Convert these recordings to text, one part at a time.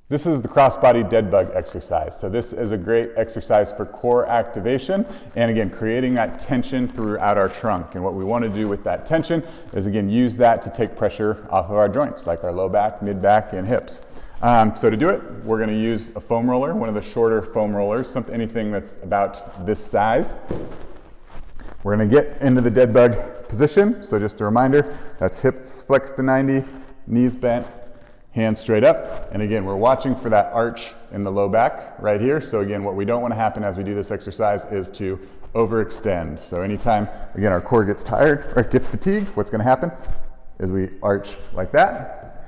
This is the crossbody dead bug exercise. So this is a great exercise for core activation and again, creating that tension throughout our trunk. And what we want to do with that tension is again, use that to take pressure off of our joints, like our low back, mid back, and hips. So to do it, we're going to use a foam roller, one of the shorter foam rollers, anything that's about this size. We're going to get into the dead bug position. So just a reminder, that's hips flexed to 90, knees bent, hands straight up. And again, we're watching for that arch in the low back right here. So again, what we don't want to happen as we do this exercise is to overextend. So anytime, again, our core gets tired or gets fatigued, what's going to happen is we arch like that.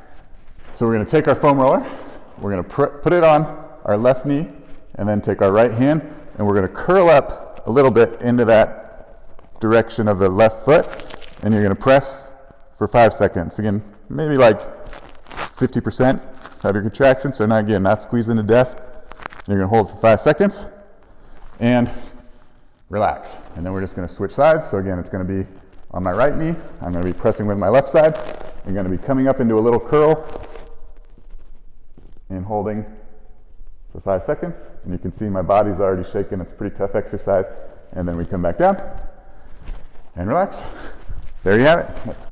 So we're going to take our foam roller, we're going to put it on our left knee, and then take our right hand, and we're going to curl up a little bit into that direction of the left foot, and you're going to press for 5 seconds. Again, maybe like 50% of your contraction, so now again, not squeezing to death. You're going to hold for 5 seconds, and relax. And then we're just going to switch sides. So again, it's going to be on my right knee, I'm going to be pressing with my left side. I'm going to be coming up into a little curl and holding for 5 seconds. And you can see my body's already shaking. It's a pretty tough exercise. And then we come back down and relax. There you have it. That's